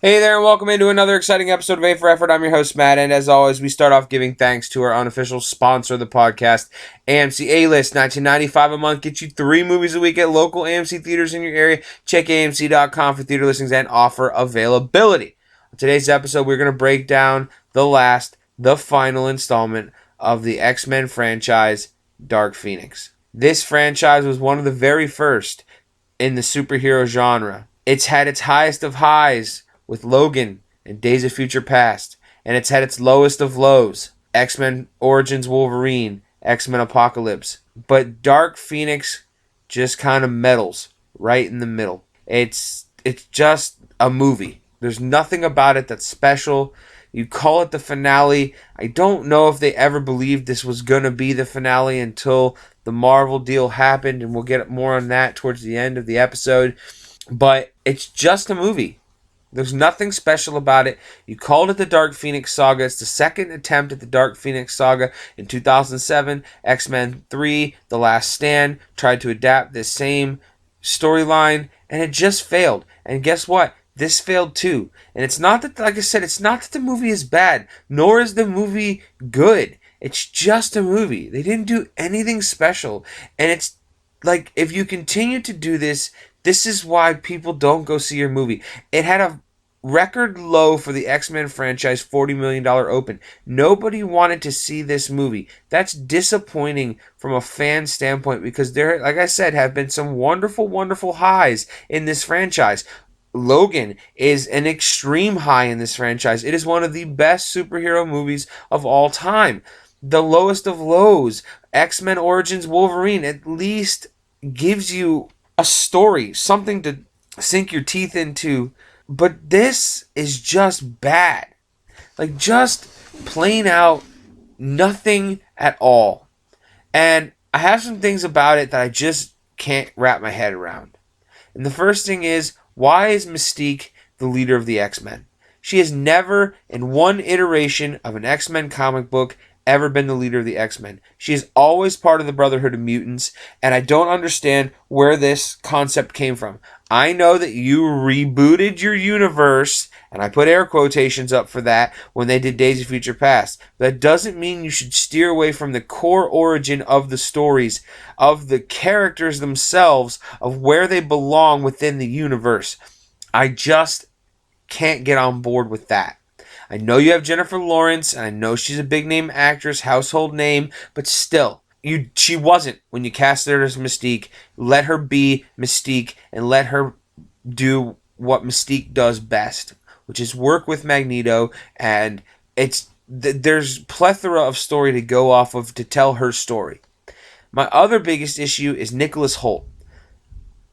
Hey there, and welcome into another exciting episode of A for Effort. I'm your host, Matt, and as always, we start off giving thanks to our unofficial sponsor of the podcast, AMC A-List. $19.95 a month gets you 3 movies a week at local AMC theaters in your area. Check AMC.com for theater listings and offer availability. On today's episode, we're going to break down the final installment of the Xmen franchise, Dark Phoenix. This franchise was one of the very first in the superhero genre. It's had its highest of highs with Logan and Days of Future Past, and it's had its lowest of lows, X-Men Origins Wolverine, X-Men Apocalypse. But Dark Phoenix just kind of meddles right in the middle. It's just a movie. There's nothing about it that's special. You call it the finale. I don't know if they ever believed this was going to be the finale until the Marvel deal happened, and we'll get more on that towards the end of the episode. But it's just a movie. There's nothing special about it. You called it the Dark Phoenix Saga. It's the second attempt at the Dark Phoenix Saga. In 2007, X-Men 3, The Last Stand, tried to adapt this same storyline, and it just failed. And guess what? This failed too. And it's not that, like I said, it's not that the movie is bad, nor is the movie good. It's just a movie. They didn't do anything special. And it's like, if you continue to do this, this is why people don't go see your movie. It had a record low for the X-Men franchise, $40 million open. Nobody wanted to see this movie. That's disappointing from a fan standpoint because there, like I said, have been some wonderful, wonderful highs in this franchise. Logan is an extreme high in this franchise. It is one of the best superhero movies of all time. The lowest of lows, X-Men Origins Wolverine, at least gives you a story, something to sink your teeth into. But this is just bad. Like, just plain out nothing at all. And I have some things about it that I just can't wrap my head around. And the first thing is, why is Mystique the leader of the X-Men? She has never, in one iteration of an X-Men comic book, ever been the leader of the X-Men. She is always part of the Brotherhood of Mutants, and I don't understand where this concept came from. I know that you rebooted your universe, and I put air quotations up for that when they did Days of Future Past. That doesn't mean you should steer away from the core origin of the stories, of the characters themselves, of where they belong within the universe. I just can't get on board with that. I know you have Jennifer Lawrence, and I know she's a big name actress, household name, but still, she wasn't when you cast her as Mystique. Let her be Mystique, and let her do what Mystique does best, which is work with Magneto, and there's plethora of story to go off of to tell her story. My other biggest issue is Nicholas Hoult.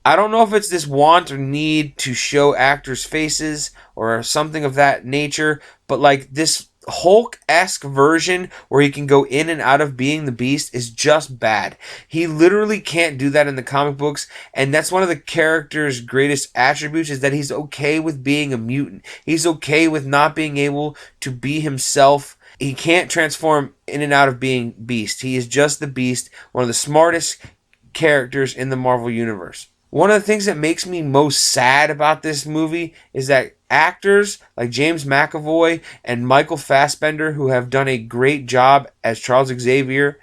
I don't know if it's this want or need to show actors' faces or something of that nature, but like this Hulk-esque version where he can go in and out of being the Beast is just bad. He literally can't do that in the comic books, and that's one of the character's greatest attributes is that he's okay with being a mutant. He's okay with not being able to be himself. He can't transform in and out of being Beast. He is just the Beast, one of the smartest characters in the Marvel Universe. One of the things that makes me most sad about this movie is that actors like James McAvoy and Michael Fassbender, who have done a great job as Charles Xavier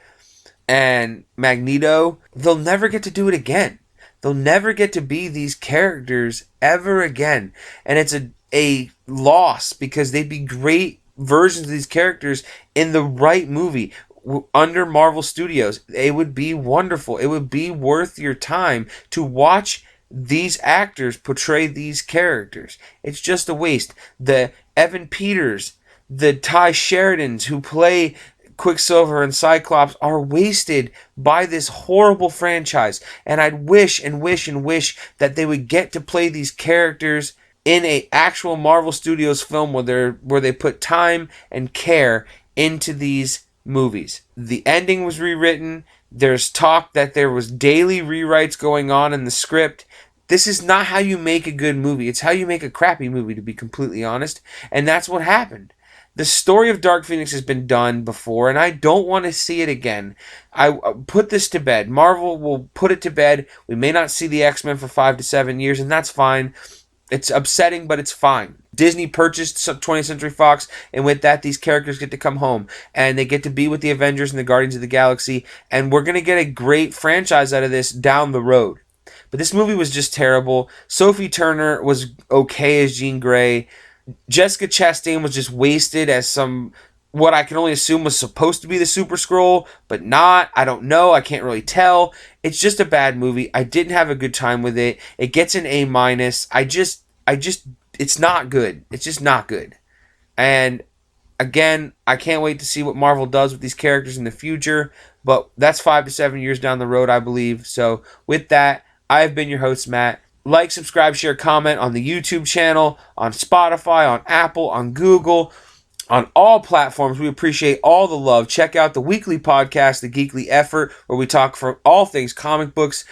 and Magneto, they'll never get to do it again. They'll never get to be these characters ever again. And it's a loss because they'd be great versions of these characters in the right movie. Under Marvel Studios, it would be wonderful. It would be worth your time to watch these actors portray these characters. It's just a waste. The Evan Peters, the Ty Sheridans who play Quicksilver and Cyclops are wasted by this horrible franchise. And I'd wish and wish and wish that they would get to play these characters in a actual Marvel Studios film where they put time and care into these movies. The ending was rewritten. There's talk that there was daily rewrites going on in the script. This is not how you make a good movie. It's how you make a crappy movie, to be completely honest. And that's what happened. The story of Dark Phoenix has been done before, and I don't want to see it again. I put this to bed. Marvel will put it to bed. We may not see the X-Men for 5 to 7 years, and that's fine. It's upsetting, but it's fine. Disney purchased 20th Century Fox, and with that, these characters get to come home, and they get to be with the Avengers and the Guardians of the Galaxy, and we're going to get a great franchise out of this down the road. But this movie was just terrible. Sophie Turner was okay as Jean Grey. Jessica Chastain was just wasted as what I can only assume was supposed to be the Super Skrull, but not. I don't know. I can't really tell. It's just a bad movie. I didn't have a good time with it. It gets an A-. It's not good. It's just not good. And again, I can't wait to see what Marvel does with these characters in the future, but that's 5 to 7 years down the road, I believe. So with that, I've been your host, Matt. Like, subscribe, share, comment on the YouTube channel, on Spotify, on Apple, on Google, on all platforms. We appreciate all the love. Check out the weekly podcast, The Geekly Effort, where we talk for all things comic books,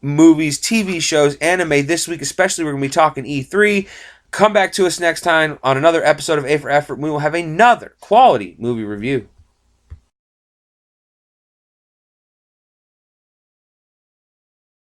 movies, TV shows, anime. This week especially, we're going to be talking E3. Come back to us next time on another episode of A for Effort. We will have another quality movie review.